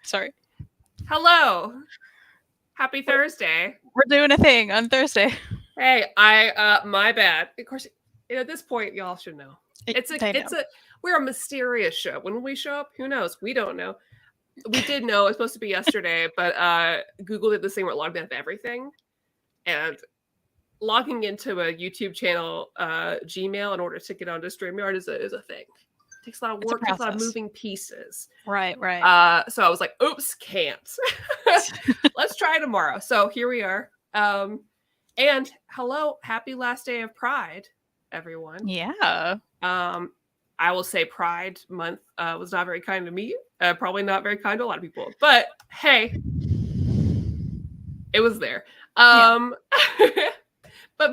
Sorry. Hello. Happy Thursday. We're doing a thing on Thursday. Hey, my bad. Of course, at this point, y'all should know. We're a mysterious show. When we show up, who knows? We don't know. We did know it was supposed to be yesterday, but Google did this thing where it logged out of everything, and logging into a YouTube channel, Gmail, in order to get onto StreamYard is a thing. It takes a lot of work, takes a lot of moving pieces. Right. So I was like, oops, can't. Let's try tomorrow. So here we are. And hello, happy last day of Pride, everyone. Yeah. I will say Pride Month was not very kind to me. Probably not very kind to a lot of people. But hey, it was there. But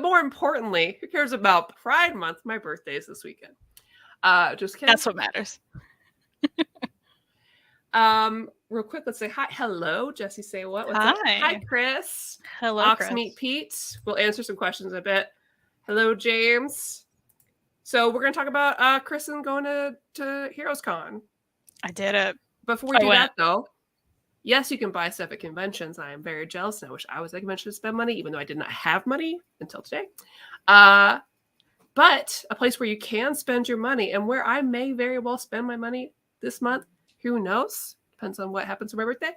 more importantly, who cares about Pride Month? My birthday is this weekend. Just kidding. That's what matters. Real quick, let's say hi. Hello, Jesse. Say what? What's up? Hi, Chris. Hello, Chris. Meet Pete. We'll answer some questions in a bit. Hello, James. So we're going to talk about Kristan going to Heroes Con. I did it. Before we do that, though, yes, you can buy stuff at conventions. I am very jealous, and I wish I was at a convention to spend money, even though I did not have money until today. But a place where you can spend your money, and where I may very well spend my money this month, who knows? Depends on what happens for my birthday.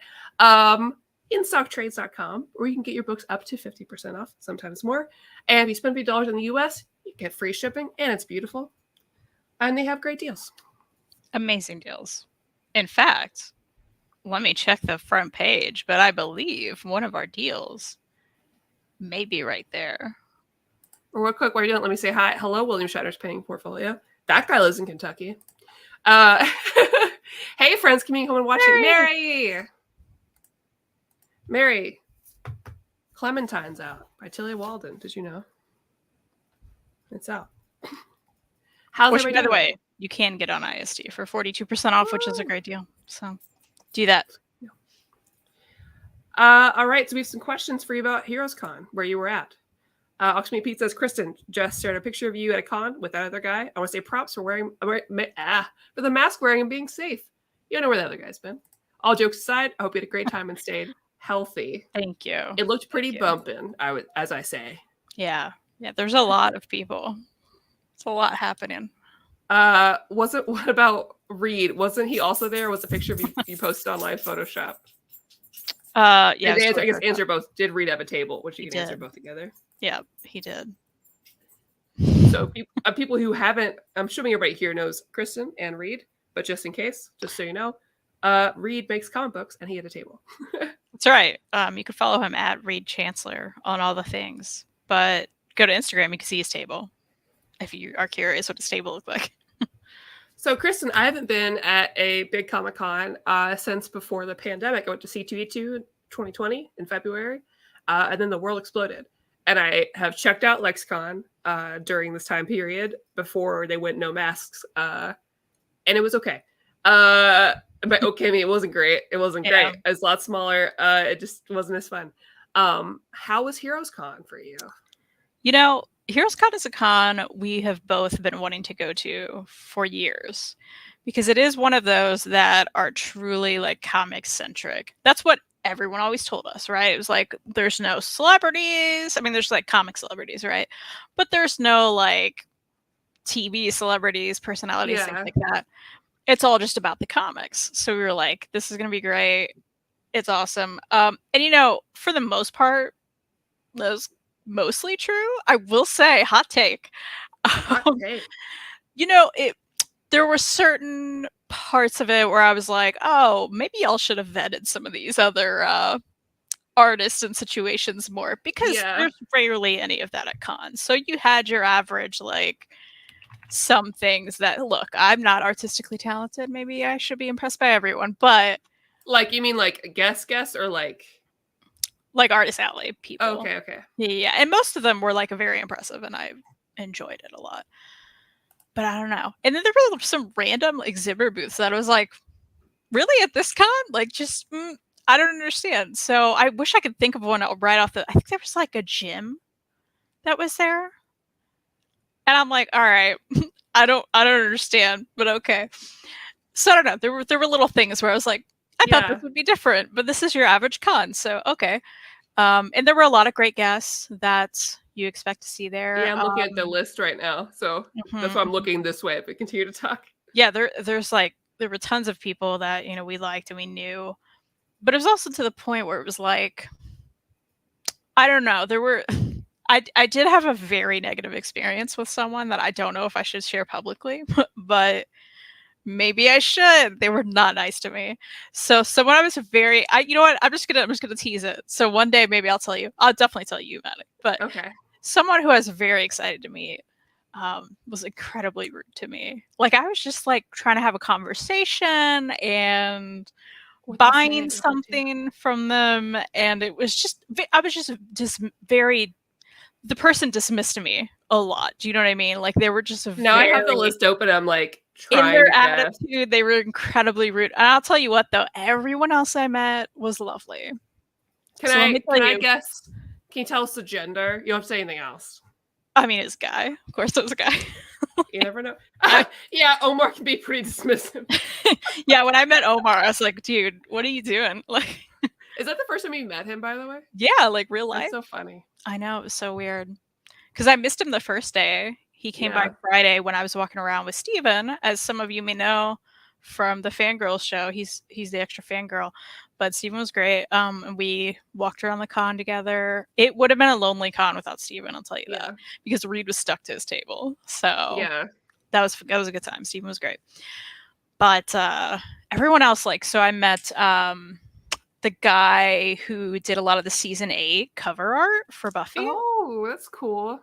InStockTrades.com, where you can get your books up to 50% off, sometimes more. And if you spend $50 in the US, you get free shipping, and it's beautiful. And they have great deals. Amazing deals. In fact, let me check the front page, but I believe one of our deals may be right there. Real quick, while you're doing it, let me say hi. Hello, William Shatner's Painting Portfolio. That guy lives in Kentucky. Hey, friends, coming home and watching. Mary. Clementine's out by Tilly Walden. Did you know? It's out. How's everybody? By the way, you can get on ISD for 42% off, which is a great deal. So do that. All right, so we have some questions for you about Heroes Con, where you were at. Oxmeat Pete says, Kristan just shared a picture of you at a con with that other guy. I want to say props for for the mask wearing and being safe. You don't know where the other guy's been. All jokes aside, I hope you had a great time and stayed healthy. Thank you. It looked pretty bumping, as I say. Yeah. There's a lot of people. It's a lot happening. What about Reed? Wasn't he also there? Was a picture of you posted online Photoshop? Yeah. I guess answer both. Did Reed have a table, which you can answer both together? Yeah, he did. So people who haven't, I'm assuming everybody here knows Kristan and Reed, but just in case, just so you know, Reed makes comic books and he had a table. That's right. You could follow him at Reed Chancellor on all the things, but go to Instagram, you can see his table if you are curious what his table looks like. So, Kristan, I haven't been at a big Comic-Con since before the pandemic. I went to C2E2 in 2020 in February, and then the world exploded. And I have checked out LexCon during this time period before they went no masks, and it was okay. But okay, I mean, it wasn't great. It wasn't great. It was a lot smaller. It just wasn't as fun. How was Heroes Con for you? Heroes Con is a con we have both been wanting to go to for years, because it is one of those that are truly like comic centric. That's what everyone always told us, right? It was like, there's no celebrities. I mean, there's like comic celebrities, right? But there's no like TV celebrities, personalities, things like that. It's all just about the comics. So we were like, this is going to be great. It's awesome. And for the most part, that was mostly true. I will say, hot take. There were certain parts of it where I was like, oh, maybe y'all should have vetted some of these other artists and situations more, because there's rarely any of that at cons. So you had your average, like, some things that, look, I'm not artistically talented. Maybe I should be impressed by everyone, but... Like, you mean like guest or like... Like Artist Alley people. Okay. Yeah, and most of them were like very impressive, and I enjoyed it a lot. But I don't know. And then there were some random exhibit booths that I was like, really, at this con? Like, just, I don't understand. So I wish I could think of one right off I think there was like a gym that was there. And I'm like, all right, I don't understand, but okay. So I don't know. There were little things where I was like, I thought this Yeah. would be different, but this is your average con, so okay. And there were a lot of great guests that you expect to see there. Yeah, I'm looking at the list right now, so that's Mhm, why I'm mhm. looking this way if we continue to talk. Yeah, there's like there were tons of people that, we liked and we knew. But it was also to the point where it was like, I don't know, there were I did have a very negative experience with someone that I don't know if I should share publicly, but maybe I should. They were not nice to me. So someone I was very I you know what? I'm just gonna tease it. So one day maybe I'll tell you. I'll definitely tell you about it. But Okay. someone who I was very excited to meet was incredibly rude to me. Like I was just like trying to have a conversation and What'd they say? buying What'd they do? something from them, and it was just I was just very the person dismissed me a lot. Do you know what I mean? Like they were just Now I have the very list open, I'm, like, in trying their to guess. attitude, they were incredibly rude. And I'll tell you what though, everyone else I met was lovely. Can So let I me tell can I you, guess? Can you tell us the gender? You don't have to say anything else. I mean it's a guy. Of course it was a guy. You never know. I Yeah, Omar can be pretty dismissive. yeah, when I met Omar, I was like, dude, what are you doing? Like Is that the first time you met him, by the way? yeah, like real That's life. so funny. I know, it was so weird. Because I missed him the first day. He came by Yeah. Friday when I was walking around with Steven, as some of you may know from the Fangirls show. He's the extra fangirl. But Steven was great. And we walked around the con together. It would have been a lonely con without Steven, I'll tell you that. Yeah. Because Reed was stuck to his table. So Yeah. that was a good time. Steven was great. But everyone else, like, so I met the guy who did a lot of the season 8 cover art for Buffy, Oh, that's cool.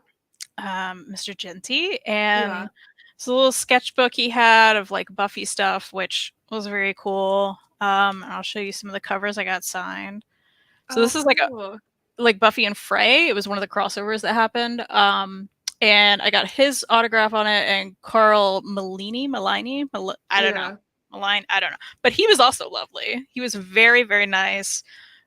Mr. Genty, and Yeah. it's a little sketchbook he had of like Buffy stuff, which was very cool. And I'll show you some of the covers I got signed. So Oh, this is cool. like Buffy and Frey. It was one of the crossovers that happened. And I got his autograph on it and Carl Malini, I don't know. Yeah. Malign, I don't know. But he was also lovely. He was very, very nice,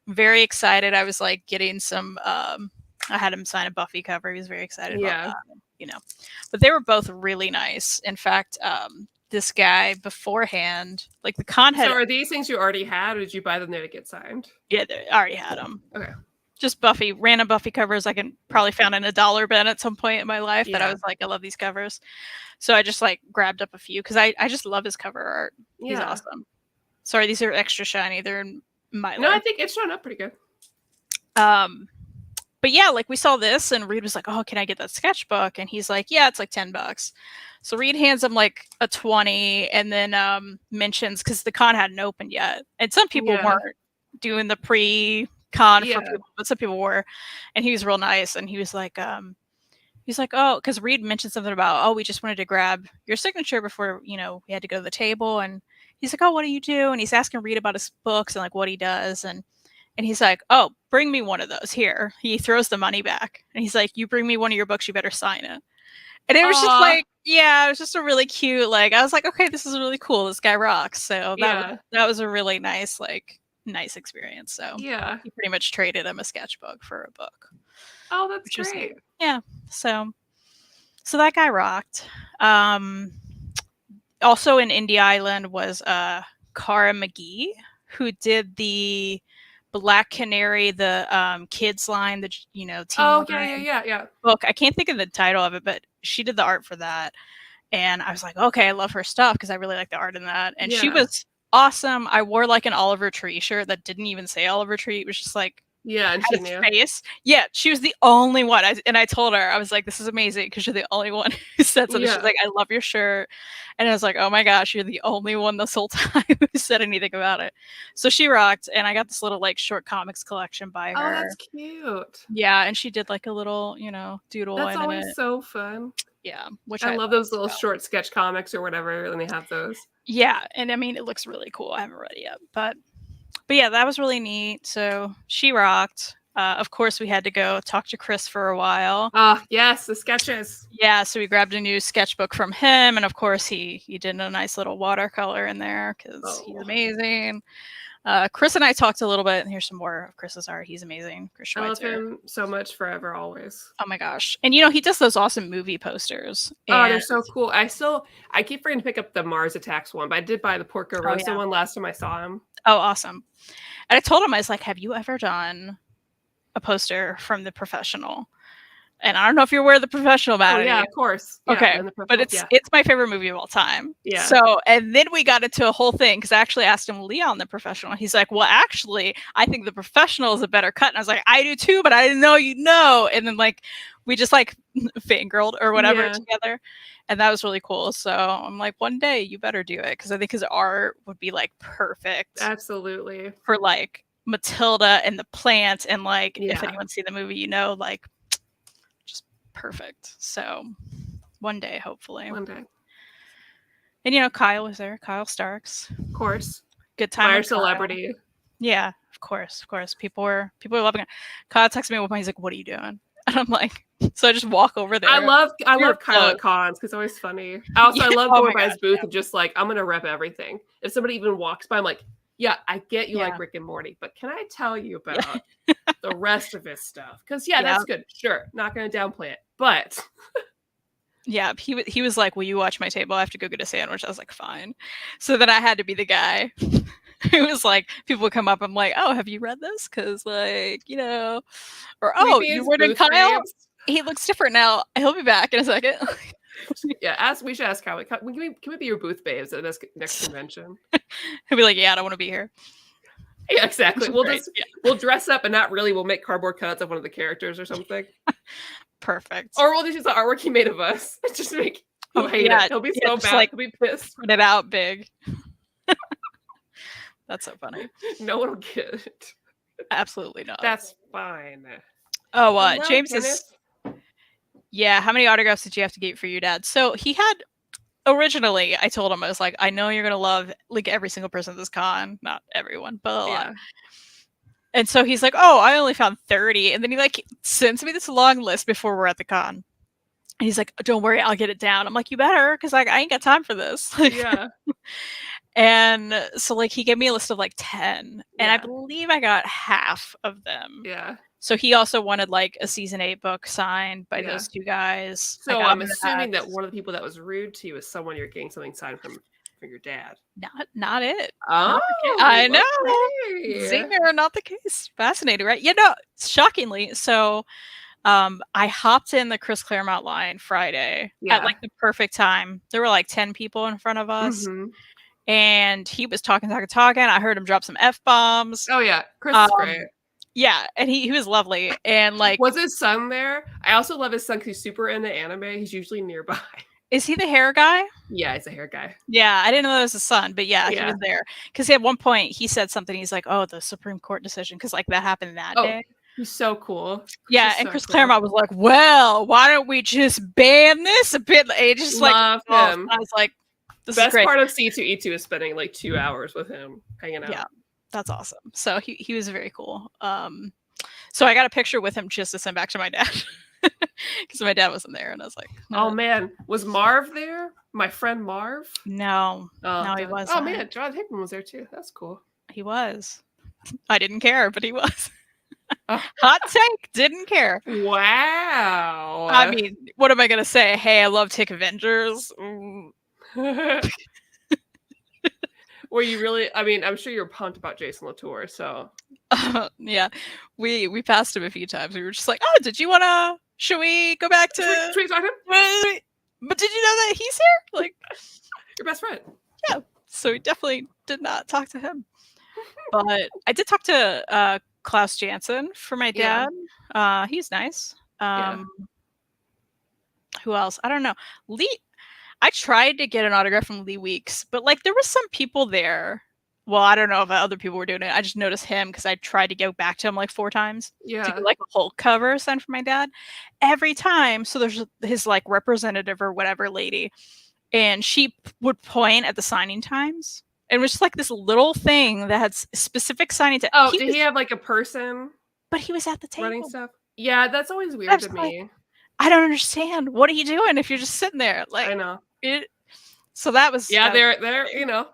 very excited. I was like getting some I had him sign a Buffy cover. He was very excited about Yeah. that. But they were both really nice. In fact, this guy beforehand, like the con So had, are these things you already had, or did you buy them there to get signed? yeah, they already had them. Okay. Just Buffy, random Buffy covers I can probably found in a dollar bin at some point in my life that I Yeah. was like, I love these covers. So I just like grabbed up a few because I just love his cover art. He's Yeah. awesome. Sorry, these are extra shiny. They're in my No, I list. think it's shown up pretty good. But yeah, like we saw this and Reed was like, oh, can I get that sketchbook? And he's like, yeah, it's like $10. So Reed hands him like a 20 and then mentions, because the con hadn't opened yet. And some people Yeah. weren't doing the pre-con for Yeah. people, but some people were. And he was real nice. And he was like, oh, because Reed mentioned something about, oh, we just wanted to grab your signature before, we had to go to the table. And he's like, oh, what do you do? And he's asking Reed about his books and like what he does. And he's like, oh, bring me one of those here. He throws the money back. And he's like, you bring me one of your books, you better sign it. And it was just Aw. like, yeah, it was just a really cute, like, I was like, okay, this is really cool. This guy rocks. So Yeah. that was a really nice, like, nice experience. So Yeah. he pretty much traded him a sketchbook for a book, Oh, that's which was neat. great. Yeah. So that guy rocked. Also in Indie Island was Cara McGee, who did the Black Canary, the kids line, the teen Oh, yeah, line yeah, yeah, yeah. book. I can't think of the title of it, but she did the art for that. And I was like, okay, I love her stuff because I really like the art in that. And she Yeah. was awesome. I wore like an Oliver Tree shirt that didn't even say Oliver Tree. It was just like Yeah, and she his knew. face. Yeah, she was the only one. I told her, I was like, this is amazing because you're the only one who said something. Yeah. She's like, I love your shirt. And I was like, oh my gosh, you're the only one this whole time who said anything about it. So she rocked. And I got this little like short comics collection by Oh, her. that's cute. Yeah, and she did like a little, doodle That's in always it. so fun. Yeah, which I I love love those as little well. short sketch comics or whatever, and they have those. Yeah, and I mean, it looks really cool. I haven't read it yet, but yeah, that was really neat. So she rocked. Of course, we had to go talk to Chris for a while. Ah, yes, the sketches. Yeah, so we grabbed a new sketchbook from him, and of course, he did a nice little watercolor in there because he's Oh. amazing. Chris and I talked a little bit, and here's some more of Chris's art. He's amazing. Chris I love Schweitzer. him so much, forever, always. Oh my gosh. And he does those awesome movie posters. Oh, they're And so cool. I keep forgetting to pick up the Mars Attacks one, but I did buy the Porco Rosso one last time I saw him. oh, awesome. And I told him, I was like, have you ever done a poster from The Professional? And I don't know if you're aware of The Professional, Matt. Oh yeah, of course. Yeah, okay, but it's my favorite movie of all time. Yeah. So, and then we got into a whole thing because I actually asked him Leon The Professional. He's like, well, actually, I think The Professional is a better cut. And I was like, I do too, but I didn't know you know. And then like we just like fangirled or whatever together, and that was really cool. So I'm like, one day you better do it because I think his art would be like perfect. Absolutely. For like Matilda and the plant, and like if anyone's seen the movie, like. Perfect. So one day, hopefully. One day. And Kyle was there. Kyle Starks. Of course. Good time. Our celebrity. Yeah, of course. People were loving it. Kyle texted me one point. He's like, "What are you doing?" And I'm like, so I just walk over there. I love Kyle at cons because it's always funny. I love going by his booth and just like, I'm gonna rep everything. If somebody even walks by, I'm like, yeah, I get you like Rick and Morty, but can I tell you about the rest of his stuff? Because that's good. Sure, not going to downplay it, but yeah, he was like, "Will you watch my table? I have to go get a sandwich." I was like, "Fine." So then I had to be the guy who was like, people would come up. I'm like, "Oh, have you read this?" Because like or oh, you read it, Kyle. He looks different now. He'll be back in a second. Yeah, we should ask Kyle. Can we be your booth babes at this next convention? He'll be like, "Yeah, I don't want to be here." Yeah, exactly. We'll dress up and not really. We'll make cardboard cuts of one of the characters or something. Perfect. Or we'll just use the artwork he made of us. Just make he'll hate it. He'll be so bad. Like, he'll be pissed. Put it out big. That's so funny. No one will get it. Absolutely not. That's fine. Oh, James is. Yeah, how many autographs did you have to get for your dad? So he had. Originally, I told him, I was like, I know you're going to love like every single person at this con. Not everyone, but a lot. And so he's like, oh, I only found 30. And then he like sends me this long list before we're at the con. And he's like, don't worry, I'll get it down. I'm like, you better, because like I ain't got time for this. Yeah. And so like he gave me a list of like 10. And I believe I got half of them. Yeah. So he also wanted like a season 8 book signed by those two guys. So I'm assuming that one of the people that was rude to you is someone you're getting something signed from your dad. Not it. Oh, I know. Zinger, not the case. Fascinating, right? Shockingly. So I hopped in the Chris Claremont line Friday at like the perfect time. There were like 10 people in front of us. Mm-hmm. And he was talking. I heard him drop some F-bombs. Oh yeah, Chris is great. Yeah, and he was lovely. And like, was his son there? I also love his son because he's super into anime. He's usually nearby. Is he the hair guy? Yeah, he's a hair guy. Yeah, I didn't know that was his son, but yeah, he was there. Because at one point he said something. He's like, "Oh, the Supreme Court decision," because like that happened that day. He's so cool. Yeah, and Chris Claremont was like, "Well, why don't we just ban this a bit?" It just love him. I was like, "This best is great." Part of C2E2 is spending like 2 hours with him hanging out. Yeah. That's awesome. So he was very cool. So I got a picture with him just to send back to my dad because my dad wasn't there, and I was like, "Oh man, was Marv there? My friend Marv?" No, no, he wasn't. Oh man, John Hickman was there too. That's cool. He was. I didn't care, but he was. Hot take, didn't care. Wow. I mean, what am I gonna say? Hey, I love Tick Avengers. Were you really? I mean, I'm sure you're pumped about Jason Latour. So yeah, we passed him a few times. We were just like, oh, did you wanna? Should we go back to? Should we talk to him? But did you know that he's here? Like your best friend. Yeah. So we definitely did not talk to him. But I did talk to Klaus Janson for my dad. Yeah. He's nice. Who else? I don't know. Lee. I tried to get an autograph from Lee Weeks, but like there was some people there. Well, I don't know if other people were doing it. I just noticed him because I tried to go back to him like 4 times to get like a Hulk cover signed for my dad. Every time, so there's his like representative or whatever lady, and she would point at the signing times. And it was just like this little thing that had specific signing time. Oh, did he have like a person? But he was at the table running stuff. Yeah, that's always weird to me. Like, I don't understand. What are you doing if you're just sitting there? Like I know. So that was they're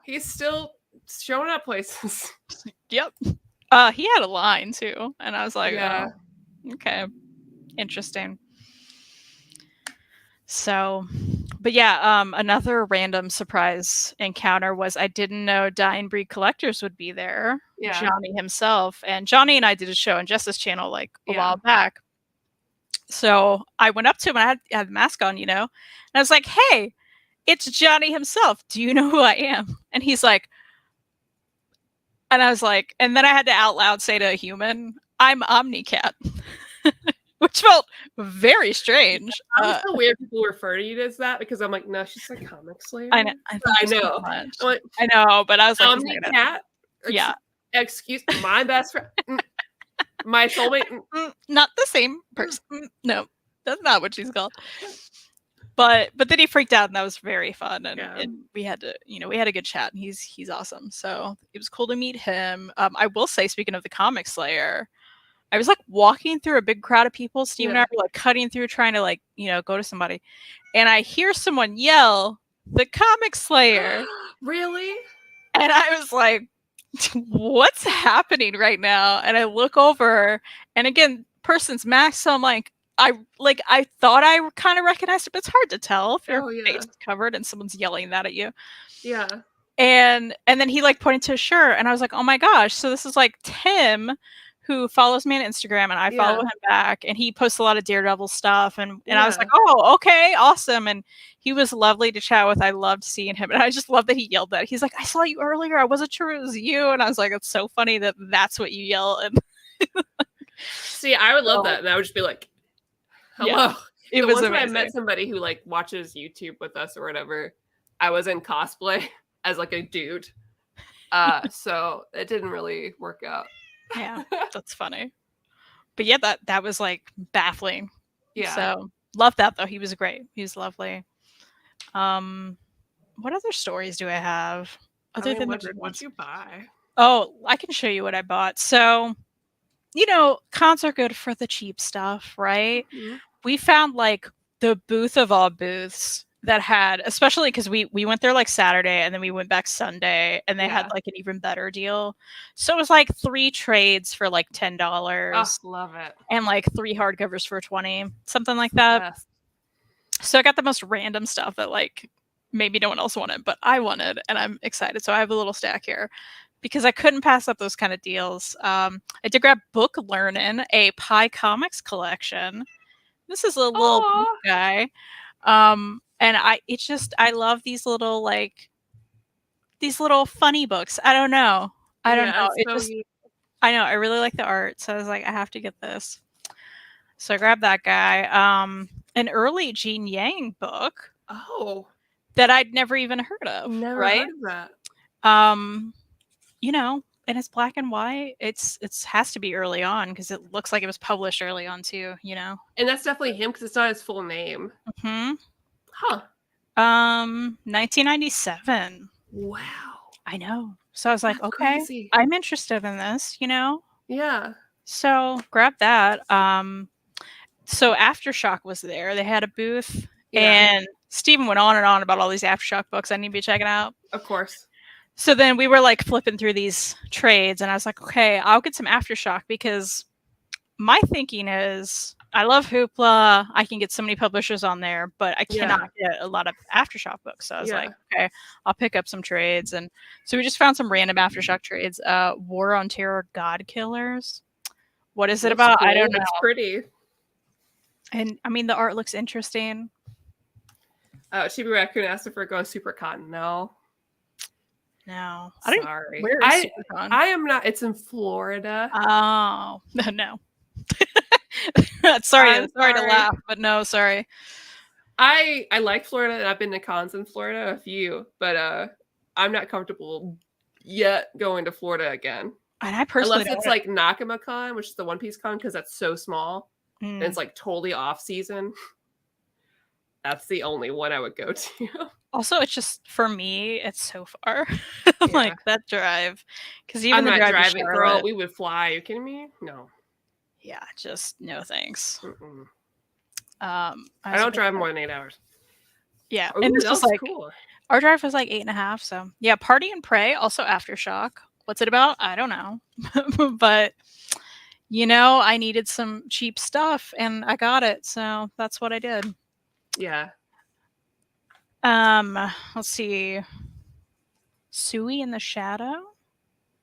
he's still showing up places. Yep. He had a line too, and I was like, Yeah. oh, okay, interesting. So, but yeah, another random surprise encounter was I didn't know Dying Breed Collectors would be there. Yeah. Johnny himself, and Johnny and I did a show on Justice Channel like a Yeah. while back. So I went up to him and I had the mask on, and I was like, "Hey, it's Johnny himself. Do you know who I am?" And he's like, and I was like, and then I had to out loud say to a human, "I'm Omnicat," which felt very strange. It's so weird people refer to you as that because I'm like, no, she's a comic slayer. I know. I know. Like, I know, but I was like, Omnicat. Yeah. Excuse my best friend. My soulmate. Not the same person. No, that's not what she's called. But then he freaked out, and that was very fun, and we had to, we had a good chat, and he's awesome. So it was cool to meet him. I will say, speaking of the comic slayer, I was like walking through a big crowd of people. Steve and I were like cutting through, trying to like, go to somebody, and I hear someone yell, "The comic slayer!" Really? And I was like, what's happening right now? And I look over, and again, person's mask. So I'm like, I thought I kind of recognized it, but it's hard to tell if your face is covered and someone's yelling that at you. Yeah. And then he like pointed to a shirt, and I was like, oh my gosh! So this is like Tim, who follows me on Instagram, and I follow him back, and he posts a lot of Daredevil stuff, and I was like, oh, okay, awesome. And he was lovely to chat with. I loved seeing him, and I just love that he yelled that. He's like, I saw you earlier. I wasn't sure it was you, and I was like, it's so funny that that's what you yell. And see, I would love that, and I would just be like, hello. Yeah, it was amazing. When I met somebody who like watches YouTube with us or whatever, I was in cosplay as like a dude, so it didn't really work out. Yeah, that's funny. But yeah, that was like baffling. Yeah. So love that though. He was great. He was lovely. What other stories do I have other than the what you buy? Oh, I can show you what I bought. So, cons are good for the cheap stuff, right? Mm-hmm. We found like the booth of all booths that had, especially because we went there like Saturday and then we went back Sunday, and they had like an even better deal. So it was like 3 trades for like $10. Oh, love it. And like 3 hardcovers for $20, something like that. Yes. So I got the most random stuff that like maybe no one else wanted, but I wanted, and I'm excited. So I have a little stack here because I couldn't pass up those kind of deals. I did grab Book Learnin', a Pie Comics collection. This is a little book guy. And I love these little funny books. I don't know. I don't know. I know. I really like the art. So I was like, I have to get this. So I grabbed that guy. An early Gene Yang book. Oh. That I'd never even heard of. Never heard of that. And it's black and white. It's has to be early on because it looks like it was published early on too, And that's definitely him because it's not his full name. Mm-hmm. Huh. 1997. Wow. I know. So I was like, that's okay, crazy. I'm interested in this, Yeah. So grab that. So Aftershock was there. They had a booth, and Steven went on and on about all these Aftershock books I need to be checking out. Of course. So then we were like flipping through these trades, and I was like, okay, I'll get some Aftershock because my thinking is I love Hoopla. I can get so many publishers on there, but I cannot get a lot of Aftershock books. So I was like, okay, I'll pick up some trades. And so we just found some random Aftershock trades. War on Terror God Killers. What is it about? Cool. I don't know. It's pretty. And I mean, the art looks interesting. Chibi Raccoon asked if we're going Super Con. No. Sorry. Where is SuperCon? I am not. It's in Florida. Oh, no. sorry to laugh, but no, sorry. I like Florida, and I've been to cons in Florida, a few, but I'm not comfortable yet going to Florida again. And I personally unless it's like NakamaCon, which is the One Piece con, because that's so small and it's like totally off season. That's the only one I would go to. Also, it's just for me, it's so far. Like that drive, because even I'm the not drive driving, girl. We would fly. Are you kidding me? No. Yeah, just no thanks. I don't drive more than 8 hours. Yeah, Ooh, and this was like cool. Our drive was like 8.5. So yeah, Party and Pray, also Aftershock. What's it about? I don't know. But I needed some cheap stuff and I got it. So that's what I did. Yeah. Um, let's see. Suey in the Shadow. Oh,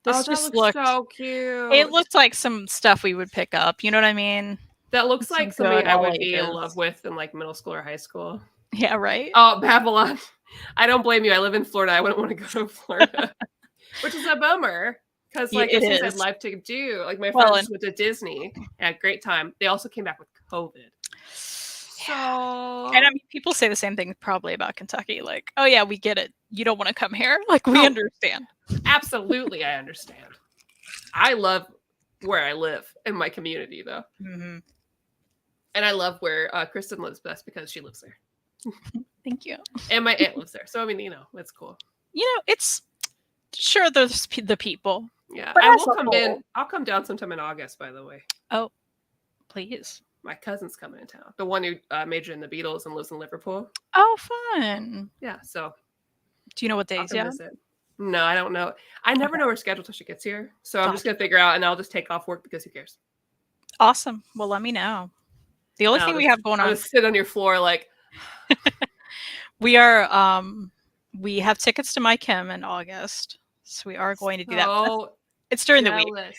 This that just looks looked so it cute. looked like some stuff we would pick up, you know what I mean? That looks Some like somebody good I all would be in love ages. with in like middle school or high school. Yeah, right? Oh, Babylon. I don't blame you. I live in Florida. I wouldn't want to go to Florida, which is a bummer because Yeah, like it there's things I'd is. love to do. Like my Well, friends and just went to Disney and had a great time. They also came back with COVID. yeah. And I So mean, people say the same thing probably about Kentucky. Like, oh yeah, we get it. You don't want to come here. Like, we oh, understand. absolutely, I understand. I love where I live in my community though, Hmm. and I love where Kristan lives best because she lives there, Thank you. and my aunt lives there. So I mean, it's cool. It's sure there's the people, Yeah, but I as will a come in. whole, I'll come down sometime in August. By the way, oh, please. my cousin's coming in town. The one who majored in the Beatles and lives in Liverpool. Oh, fun. Yeah, so Do you know what I'll days come yet? visit. No, I don't know. I never Okay, know her schedule till she gets here. So I'm just gotcha. gonna figure out, and I'll just take off work because who cares? Awesome. Well, let me know. The only And thing we have going I'll on, just sit on your floor like, we are we have tickets to My Kim in August, so we are going to do that. so It's during the week. jealous.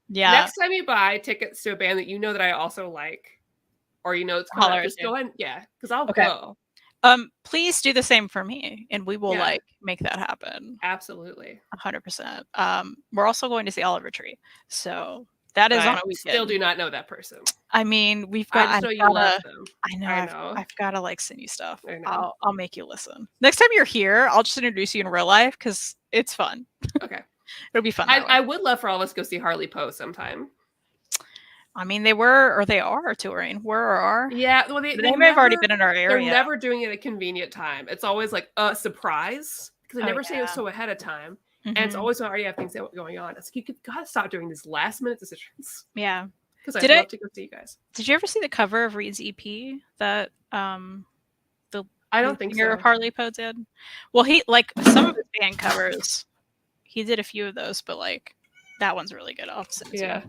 Yeah, Next time you buy tickets to a band that you know that I also like, or you know it's coming holler up, at just you. go ahead. Yeah, because I'll Okay. go. Please do the same for me, and we will Yeah, like make that happen. absolutely. 100%. We're also going to see Oliver Tree, so that is on I a still weekend. do not know that person. I mean, we've I got. just I've know you love gotta. them. I know. I I've. know. I've gotta like send you stuff. I know. I'll make you listen. Next time you're here, I'll just introduce you in real life because it's fun. Okay. It'll be fun I, that way. I would love for all of us to go see Harley Poe sometime. I mean, they were or they are touring. Were or are. Yeah, well, They may have already been in our they're area. never doing it at a convenient time. It's always like a surprise because they Oh never say it yeah. so ahead of time, and it's Hmm. always when I already have things going on. It's like gotta stop doing these last minute decisions Yeah. because Did I'd I? love to go see you guys. Did you ever see the cover of Reed's EP that the I don't lead think singer of so. Harley Poe did? Well, he like some of his band covers. He did a few of those, but like that one's really good. I'll have to send it to you. Yeah.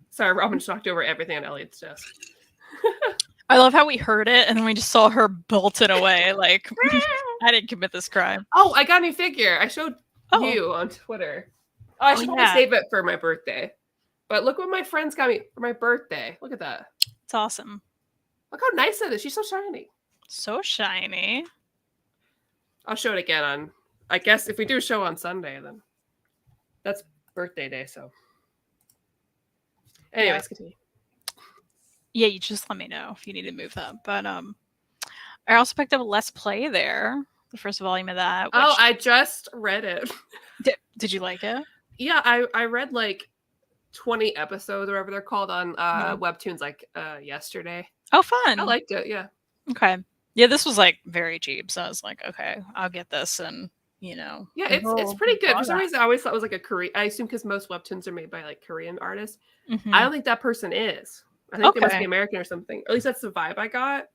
Sorry, Robin just knocked over everything on Elliot's desk. I love how we heard it and then we just saw her bolted away. Like I didn't commit this crime. Oh, I got a new figure. I showed Oh, you on Twitter. Oh, I should probably yeah, save it for my birthday. But look what my friends got me for my birthday. Look at that. it's awesome. Look how nice that is. She's so shiny. So shiny. I'll show it again on. I guess if we do a show on Sunday, then that's birthday day. So, anyways, continue. Yeah, you just let me know if you need to move that. But I also picked up Let's Play there, the first volume of that. Which, Oh, I just read it. did you like it? Yeah, I read like 20 episodes or whatever they're called on Mhm. Webtoons like yesterday. Oh, fun. I liked it. Yeah. Okay. Yeah, this was like very cheap, so I was like, okay, I'll get this, and Yeah, we'll it's pretty good. For some that. reason, I always thought it was like a Korean. I assume because most webtoons are made by like Korean artists. I Mhm. don't think that person is. I think they must be Okay, American or something. Or at least that's the vibe I got by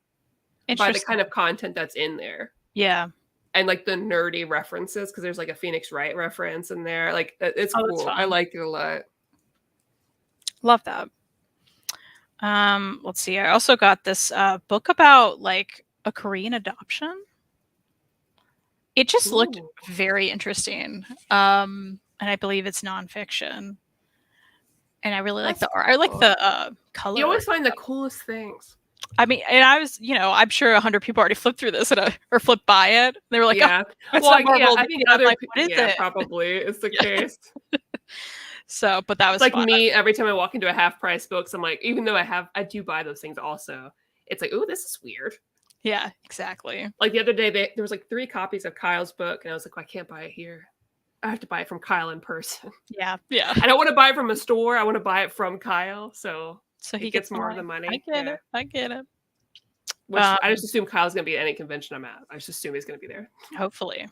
the interesting. kind of content that's in there Yeah. and like the nerdy references because there's like a Phoenix Wright reference in there. Like it's Oh, that's cool. I fun. liked it a lot. Love that. Let's see. I also got this book about like a Korean adoption. It just looked Ooh, very interesting. And I believe it's nonfiction. And I really like that's the art. I like cool. the You color. always find the coolest things. I mean, and I was, I'm sure 100 people already flipped through this or flipped by it. They were like, "Oh, Yeah. it's Well, not yeah, Marvel." I think And I'm other like, "What is yeah, it?" probably is the Yeah. case. So, but that It's was like fun. me every time I walk into a half price books, I'm like, even though I do buy those things also, it's like, oh, this is weird. Yeah, exactly. Like the other day, there was like 3 copies of Kyle's book, and I was like, well, I can't buy it here. I have to buy it from Kyle in person. Yeah, yeah. I don't want to buy it from a store. I want to buy it from Kyle, so So he it gets gets more more. of the I money. get Yeah, it. I get it. which I just assume Kyle's gonna be at any convention I'm at. I just assume he's gonna be there. Hopefully,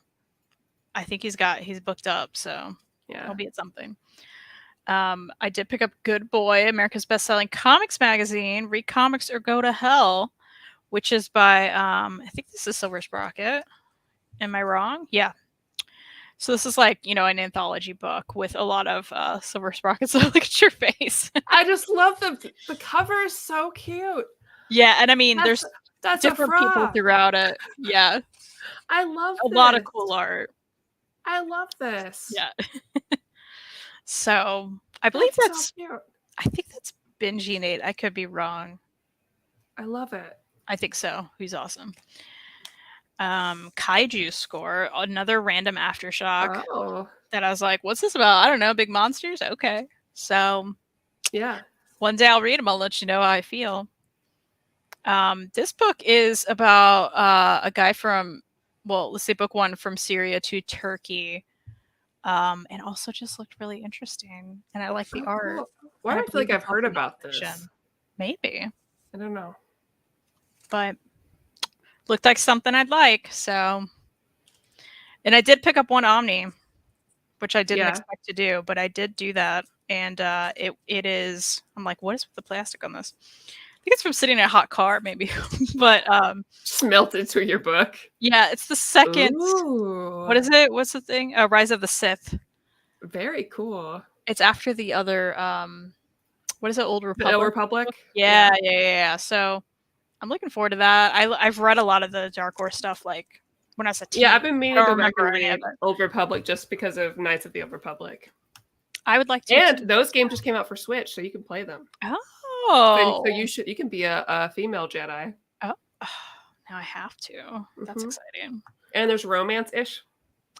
I think he's booked up, so Yeah. he'll be at something. I did pick up Good Boy, America's best-selling comics magazine. Read comics or go to hell, which is by I think this is Silver Sprocket. Am I wrong? Yeah. So this is like, an anthology book with a lot of silver sprockets. So look at your face. I just love the cover is so cute. Yeah, and I mean, That's there's that's a different people frog. throughout it. Yeah, I love a lot of this. cool art. I love this. Yeah. So I believe That's so cute. I think that's Benji Nate. I could be wrong. I love it. I think so. He's awesome. Kaiju Score, another random aftershock Oh, that I was like, what's this about? I don't know. Big monsters? Okay. So yeah. one day I'll read them. I'll let you know how I feel. This book is about a guy from, well, let's say book one, from Syria to Turkey. And also just looked really interesting. And I like the Oh, art. cool. Why And do I I feel believe like I've it's heard also about nonfiction. this? Maybe. I don't know. But looked like something I'd like. So, and I did pick up one Omni, which I didn't expect to do, but I did do that. And it is, I'm like, what is with the plastic on this? I think it's from sitting in a hot car, maybe. But Just melted to your book. yeah, it's the second. Ooh. What is it? What's the thing? Rise of the Sith. Very cool. It's after the other. What is it? Old Republic. The Old Republic. Yeah. So I'm looking forward to that. I've read a lot of the Dark Horse stuff, like when I was a teen. Yeah, I've been meaning I to don't go back and remember any of read it. Old Republic just because of Knights of the Old Republic. I would like to. And too. those games just came out for Switch, so you can play them. Oh. So you can be a female Jedi. Oh. Now I have to. That's exciting. And there's romance-ish.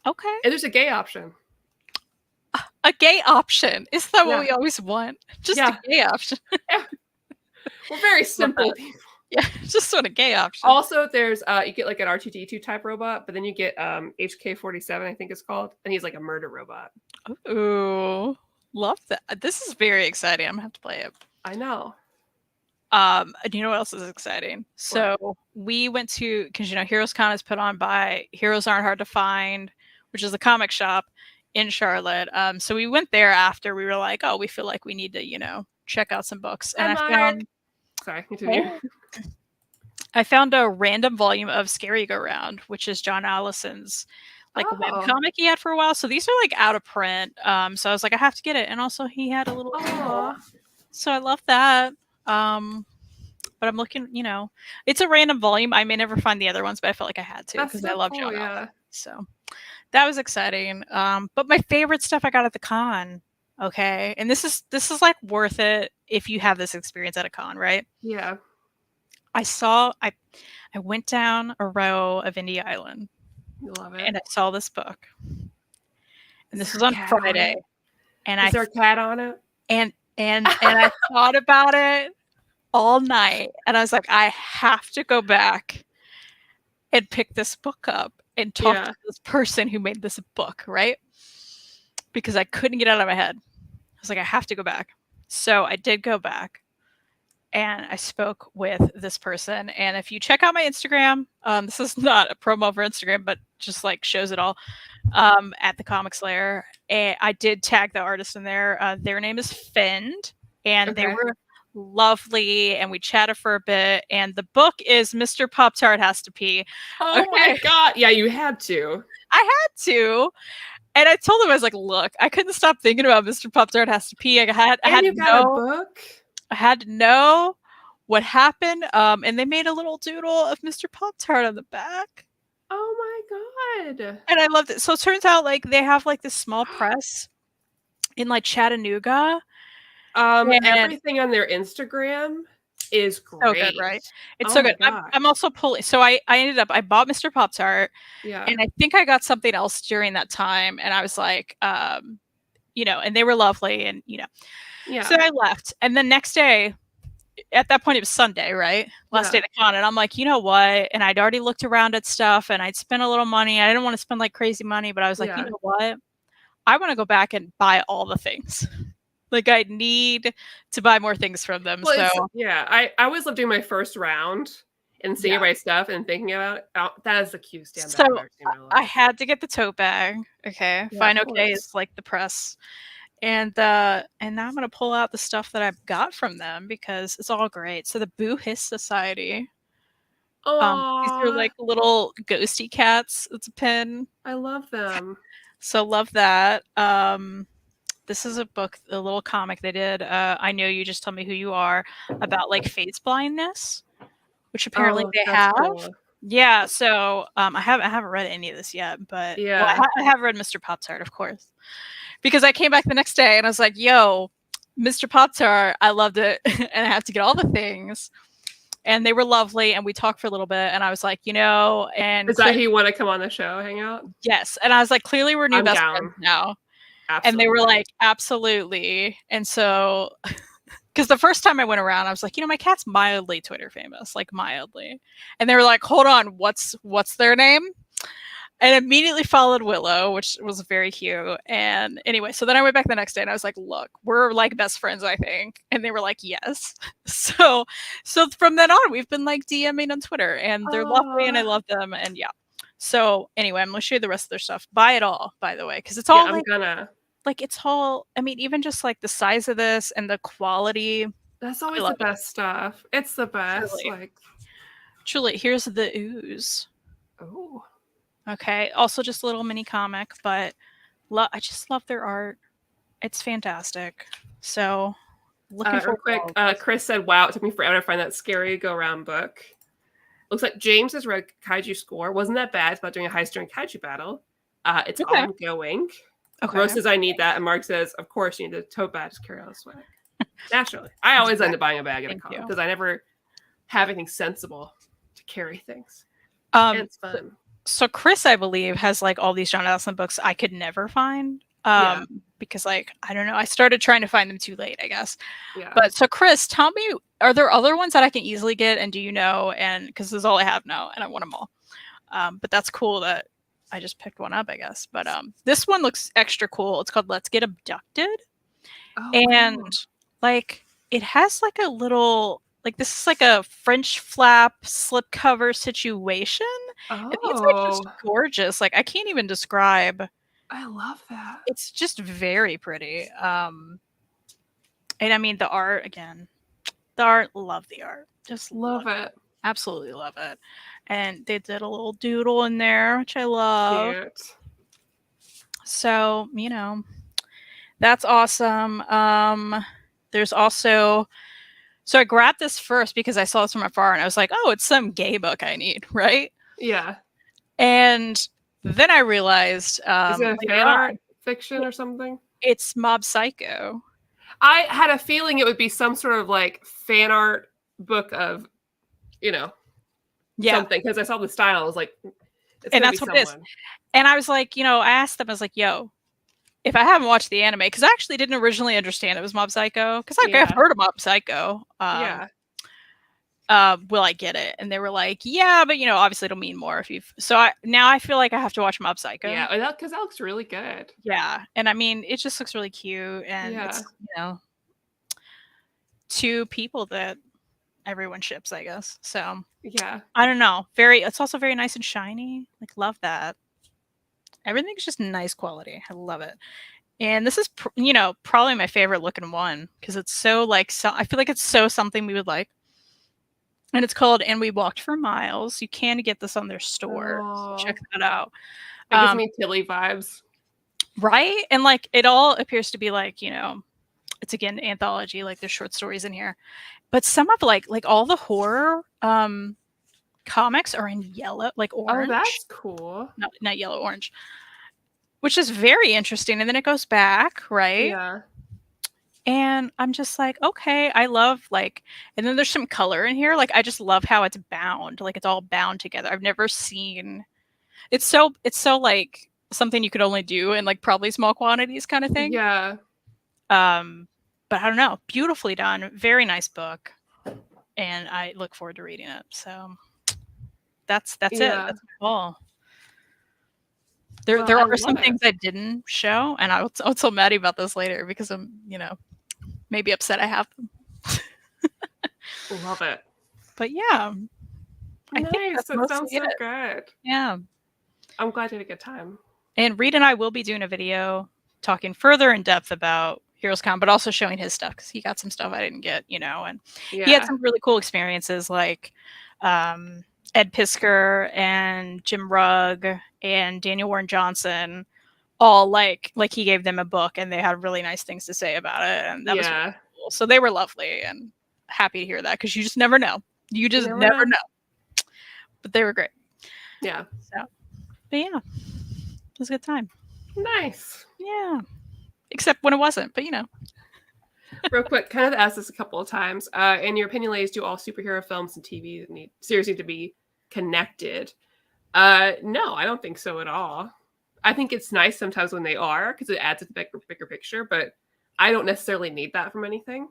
Okay. And there's a gay option. A gay option. Is that what we always want? Just a gay option. Yeah. We're very simple people. Yeah, just want a gay option. Also, there's you get like an R2D2 type robot, but then you get HK-47, I think it's called, and he's like a murder robot. Ooh, love that. This is very exciting. I'm gonna have to play it. I know. Do you know what else is exciting? So we went to, because Heroes Con is put on by Heroes Aren't Hard to Find, which is a comic shop in Charlotte. So we went there after. We were like, oh, we feel like we need to, check out some books. And Sorry, continue. I found a random volume of Scary Go Round, which is John Allison's webcomic he had for a while. So these are like out of print. So I was like, I have to get it. And also he had a little so I love that. But I'm looking, it's a random volume. I may never find the other ones, but I felt like I had to because I love John Allen. So that was exciting. But my favorite stuff I got at the con. Okay. And this is like worth it if you have this experience at a con, right? Yeah. I went down a row of Indie Island. Love it. And I saw this book. And this was on Friday. And is there a cat on it? And I thought about it all night. And I was like, I have to go back and pick this book up and talk to this person who made this book, right? Because I couldn't get it out of my head. I was like, I have to go back. So I did go back. And I spoke with this person. And if you check out my Instagram, this is not a promo for Instagram, but just like shows it all, at the Comic Slayer. And I did tag the artist in there. Their name is Fend. And they were lovely. And we chatted for a bit. And the book is Mr. Pop-Tart Has to Pee. Oh my God. Yeah, you had to. I had to. And I told him, I was like, look, I couldn't stop thinking about Mr. Pop-Tart Has to Pee. I had you got a book? I had to know what happened. And they made a little doodle of Mr. Pop-Tart on the back. Oh my God. And I loved it. So it turns out like they have like this small press in like Chattanooga. Everything on their Instagram is great. So good, right? It's so good. I'm also pulling. So I bought Mr. Pop-Tart. Yeah. And I think I got something else during that time. And I was like, and they were lovely and, Yeah. So I left. And the next day, at that point, it was Sunday, right? Last day of the con. And I'm like, you know what? And I'd already looked around at stuff and I'd spent a little money. I didn't want to spend like crazy money, but I was like, you know what? I want to go back and buy all the things. Like I need to buy more things from them. Well, so I always love doing my first round and seeing everybody's stuff and thinking about it. Oh, that is the cutest damn bag I've ever seen in my life. I had to get the tote bag. Okay. Yeah, Fine. Okay. It's like the press. And now I'm going to pull out the stuff that I've got from them because it's all great. So the Boo Hiss Society. These are Aw, like little ghosty cats. It's a pin. I love them. So love that. This is a book, a little comic they did. I Know You Just Tell Me Who You Are, about like face blindness, which apparently Oh, they that's have. cool. Yeah, so I haven't read any of this yet, but well, Yeah. I have read Mr. Pop Tart, of course, because I came back the next day and I was like, "Yo, Mr. Pop Tart, I loved it, and I have to get all the things." And they were lovely, and we talked for a little bit, and I was like, and Is that who clearly, you wanna come on the show, hang out? yes, and I was like, clearly we're new I'm best friends down. now, and they were Absolutely. like, absolutely, and so because the first time I went around, I was like, my cat's mildly Twitter famous, like mildly, and they were like, hold on, what's their name? And immediately followed Willow, which was very cute. And anyway, so then I went back the next day and I was like, look, we're like best friends, I think. And they were like, yes. So from then on, we've been like DMing on Twitter and they're lovely and I Aw. love them. And yeah. So anyway, I'm gonna show you the rest of their stuff. Buy it all, by the way, because it's Yeah, all I'm gonna. like it's all I mean, even just like the size of this and the quality, That's I always the love it. best stuff. It's the best, Truly. like Truly. Here's the ooze. oh. Okay. Also just a little mini comic, but I just love their art. It's fantastic. So looking Real forward to quick, all of this. Chris said, "Wow, it took me forever to find that scary go round book." Looks like James has read Kaiju Score. Wasn't that bad? It's about doing a heist during Kaiju battle. It's Okay. ongoing. Rose Okay. says, "I need that," and Mark says, "Of course, you need the tote bag to carry all the swag." Naturally, I always end up Exactly. buying a bag at a Thank con you. because I never have anything sensible to carry things, and Um it's fun. so Chris, I believe, has like all these John Allison books I could never find. Yeah, Because like I don't know, I started trying to find them too late, I guess. yeah. But so Chris, tell me, are there other ones that I can easily get? And do you know? And because this is all I have now, and I want them all. But that's cool that I just picked one up, I guess. But this one looks extra cool. It's called Let's Get Abducted. Oh, And cool. like it has like a little like this is like a French flap slipcover situation. And the inside's Oh, just gorgeous. Like I can't even describe. I love that. It's just very pretty. And I mean the art again. The art, love the art. Just Love love it. absolutely love it. And they did a little doodle in there, which I love. Cute. So, that's awesome. There's also so I grabbed this first because I saw this from afar and I was like, oh, it's some gay book I need, right? Yeah. And then I realized Is it a later fan on, art fiction or something? it's Mob Psycho. I had a feeling it would be some sort of like fan art book of, you know, Yeah. something because I saw the style. I was like, it's And gonna be that's what it is. someone. And I was like, I asked them, I was like, yo, if I haven't watched the anime, because I actually didn't originally understand it was Mob Psycho, because I've Yeah. heard of Mob Psycho. Yeah. Will I get it? And they were like, yeah, but obviously it'll mean more if you've. So now I feel like I have to watch Mob Psycho. Yeah. Because that looks really good. Yeah, and I mean, it just looks really cute, and Yeah. it's two people that everyone ships, I guess. So Yeah. I don't know. It's also very nice and shiny. Like, love that. Everything's just nice quality. I love it. And this is, probably my favorite looking one because it's so like so. I feel like it's so something we would like. And it's called "And We Walked for Miles." You can get this on their store. So Oh, check that out. it gives Um, me Tilly vibes. right, and like it all appears to be like it's again anthology. Like there's short stories in here, but some of like all the horror comics are in yellow, like Oh, orange. that's cool. Not yellow, orange, which is very interesting. And then it goes back, right? Yeah. And I'm just like, okay, I love like, and then there's some color in here. Like, I just love how it's bound. Like, it's all bound together. I've never seen. It's so like something you could only do in like probably small quantities, kind of thing. Yeah. But I don't know. Beautifully done. Very nice book, and I look forward to reading it. So that's it. Yeah. That's my haul. Well, There I are some love things it. I didn't show, and I'll tell Maddie about this later because I'm maybe upset I have them. Love it. But yeah, I think Nice. that's That sounds mostly so it. good. Yeah. I'm glad you had a good time. And Reed and I will be doing a video talking further in depth about Heroes Con, but also showing his stuff because he got some stuff I didn't get, and he had Yeah. some really cool experiences. Like, Ed Piskor and Jim Rugg and Daniel Warren Johnson all like he gave them a book and they had really nice things to say about it, and that was really cool. So they were lovely and happy to hear that, because you just never know. You just never know. But they were great. Yeah. So, but yeah, it was a good time. Nice. Yeah. Except when it wasn't, but Real quick, kind of asked this a couple of times. In your opinion, ladies, do all superhero films and TV series need to be connected? No, I don't think so at all. I think it's nice sometimes when they are, because it adds to the bigger picture, but I don't necessarily need that from anything.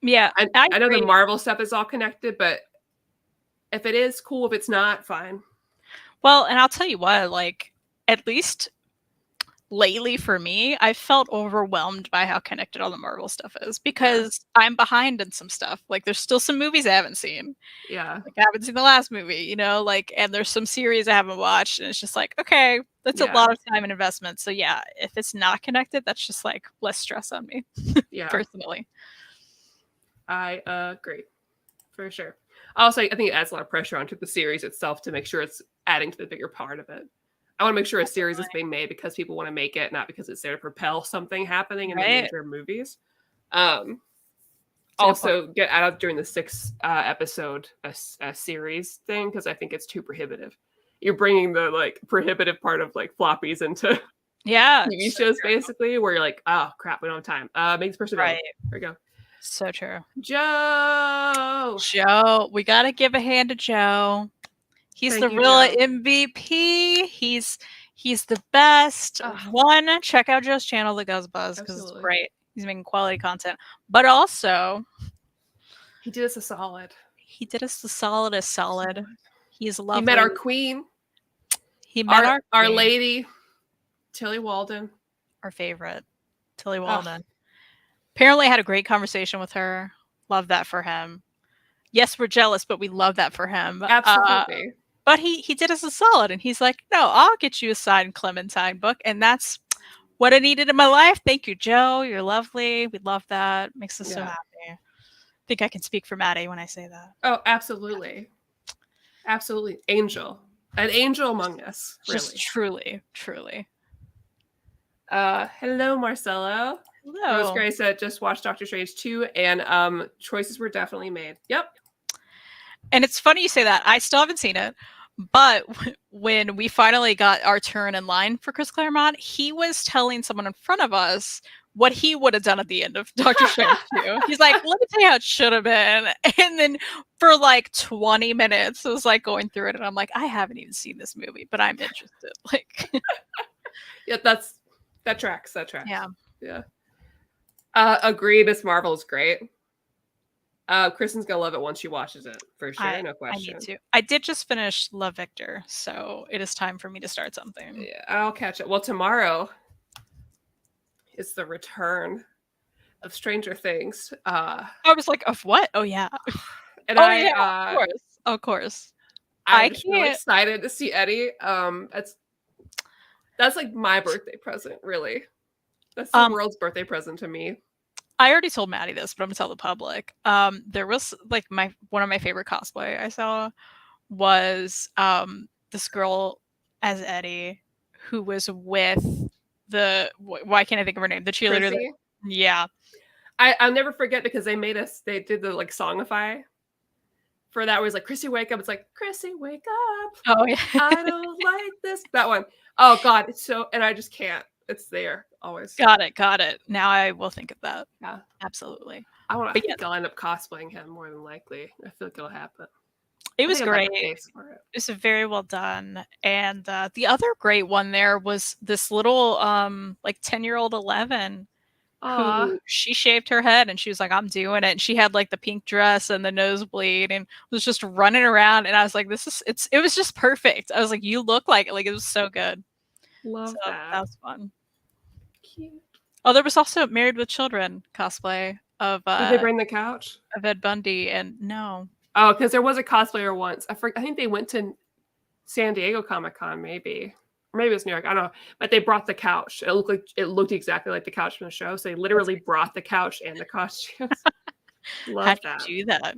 Yeah. I know the Marvel stuff is all connected, but if it is, cool. If it's not, fine. Well, and I'll tell you what, like, at least lately for me, I felt overwhelmed by how connected all the Marvel stuff is, because I'm behind in some stuff. Like, there's still some movies I haven't seen. Yeah. Like, I haven't seen the last movie, and there's some series I haven't watched, and it's just like, okay, that's a lot of time and investment. So yeah, if it's not connected, that's just like less stress on me. Yeah. Personally. I agree. For sure. Also, I think it adds a lot of pressure onto the series itself to make sure it's adding to the bigger part of it. I want to make sure a series is being made because people want to make it, not because it's there to propel something happening in the major movies. Also, get out during the 6-episode series thing, because I think it's too prohibitive. You're bringing the prohibitive part of floppies into TV shows, basically, where you're like, oh crap, we don't have time. Make this person there we go. So true. Joe, we gotta give a hand to Joe. He's the real MVP. He's the best. One, check out Joe's channel, The Guzzbuzz, because it's great. He's making quality content. But also, he did us a solid. He did us the solidest solid. He's lovely. He met our queen. He met our lady, Tilly Walden. Our favorite, Tilly Walden. Apparently had a great conversation with her. Love that for him. Yes, we're jealous, but we love that for him. Absolutely. But he did us a solid, and he's like, no, I'll get you a signed Clementine book. And that's what I needed in my life. Thank you, Joe. You're lovely. We love that. Makes us so happy. I think I can speak for Maddie when I say that. Oh, absolutely. Absolutely. Angel. An angel among us. Really. Just truly. Hello, Marcelo. Hello. Rose Gray said, just watched Doctor Strange 2, and choices were definitely made. Yep. And it's funny you say that. I still haven't seen it. But when we finally got our turn in line for Chris Claremont, he was telling someone in front of us what he would have done at the end of Doctor Strange 2. He's like, let me tell you how it should have been. And then for 20 minutes, it was going through it. And I'm like, I haven't even seen this movie, but I'm interested. Yeah, that tracks. Yeah. Agree. Miss Marvel is great. Kristen's gonna love it once she watches it, for sure. No question. I need to. I did just finish Love Victor, so it is time for me to start something. Yeah, I'll catch it. Well, tomorrow is the return of Stranger Things. I was like, of what? Oh yeah. And of course. I'm really excited to see Eddie. That's my birthday present, really. That's the world's birthday present to me. I already told Maddie this, but I'm gonna tell the public. There was one of my favorite cosplay I saw was this girl as Eddie who was with why can't I think of her name? The cheerleader. Yeah. I'll never forget, because they did the songify for that, was Chrissy wake up. It's Chrissy wake up. Oh yeah. I don't like this. That one. Oh God, it's so, and I just can't. It's there always. Got it. Now I will think of that. Yeah, absolutely. I think I'll end up cosplaying him more than likely. I feel like it'll happen. It was great. It was very well done. And the other great one there was this little 10-year-old 11 who she shaved her head and she was like, I'm doing it. And she had the pink dress and the nosebleed and was just running around. And I was like, it was just perfect. I was like, you look like it. It was so good. Love that. That was fun. Cute. Oh, there was also Married with Children cosplay of did they bring the couch? Of Ed Bundy, and no. Oh, because there was a cosplayer once. I think they went to San Diego Comic-Con, maybe. Or maybe it was New York. I don't know. But they brought the couch. It looked exactly like the couch from the show. So they literally brought the couch and the costumes. Love How that. Did you do that?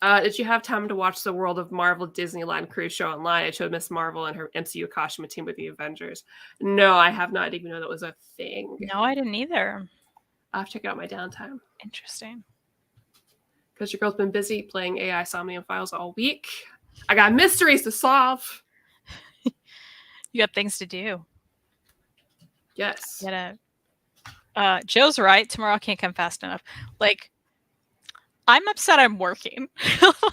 Did you have time to watch the World of Marvel Disneyland cruise show online? It showed Miss Marvel and her MCU costume team with the Avengers. No, I have not even know that was a thing. No, I didn't either. I'll have to check out my downtime. Interesting. Because your girl's been busy playing AI Somnium Files all week. I got mysteries to solve. You got things to do. Yes. Joe's right. Tomorrow can't come fast enough. Like, I'm upset I'm working.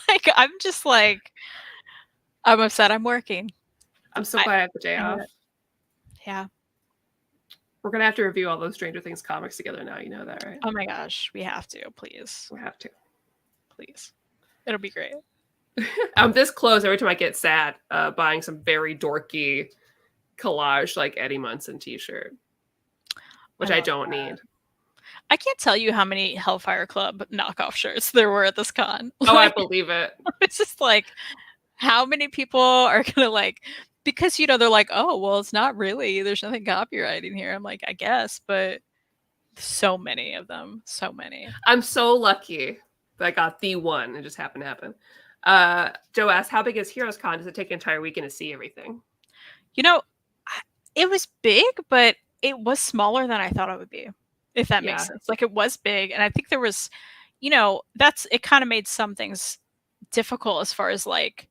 Like, I'm just like, I'm upset I'm working. I'm so glad I have the day off. Yeah. We're going to have to review all those Stranger Things comics together now. You know that, right? Oh my gosh. We have to, please. We have to. Please. It'll be great. I'm this close every time I get sad buying some very dorky collage like Eddie Munson t-shirt, which I don't need. I can't tell you how many Hellfire Club knockoff shirts there were at this con. Oh, I believe it. It's just like, how many people are gonna like, because they're like, oh well, it's not really, there's nothing copywriting here. I'm like, I guess, but so many of them, so many. I'm so lucky that I got the one. It just happened to happen. Joe asked, how big is Heroes Con? Does it take an entire weekend to see everything? It was big, but it was smaller than I thought it would be, if that makes sense. Like, it was big, and I think there was, it kind of made some things difficult as far as like,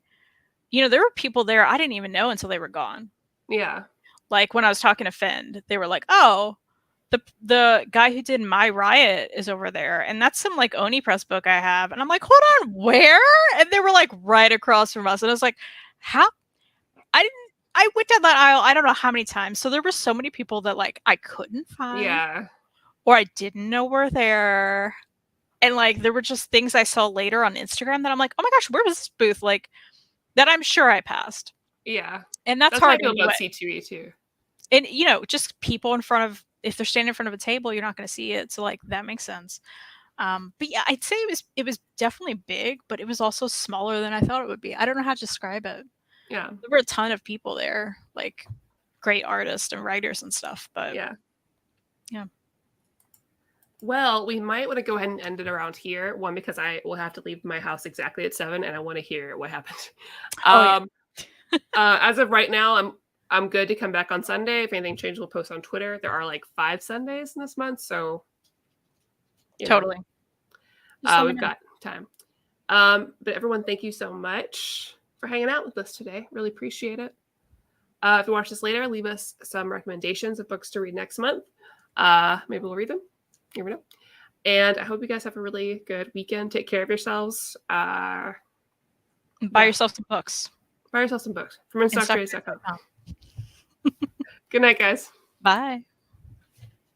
there were people there I didn't even know until they were gone. Yeah. Like, when I was talking to Fend, they were like, oh, the guy who did My Riot is over there, and that's some like Oni Press book I have. And I'm like, hold on, where? And they were like right across from us. And I was like, how? I went down that aisle I don't know how many times. So there were so many people that like I couldn't find. Yeah. Or I didn't know were there. And like there were just things I saw later on Instagram that I'm like, oh my gosh, where was this booth? Like, that I'm sure I passed. Yeah. And that's hard how I feel about C2E2. And just people in front of, if they're standing in front of a table, you're not going to see it. So like that makes sense. But yeah, I'd say it was definitely big, but it was also smaller than I thought it would be. I don't know how to describe it. Yeah. There were a ton of people there, like great artists and writers and stuff. But yeah. Yeah. Well, we might want to go ahead and end it around here. One, because I will have to leave my house exactly at 7 and I want to hear what happened. As of right now, I'm good to come back on Sunday. If anything changes, we'll post on Twitter. There are like 5 Sundays in this month, so totally. We've got time. But everyone, thank you so much for hanging out with us today. Really appreciate it. If you watch this later, leave us some recommendations of books to read next month. Maybe we'll read them. You never know. And I hope you guys have a really good weekend. Take care of yourselves. Buy yourself some books. Buy yourself some books from InStockTrades.com. Good night, guys. Bye.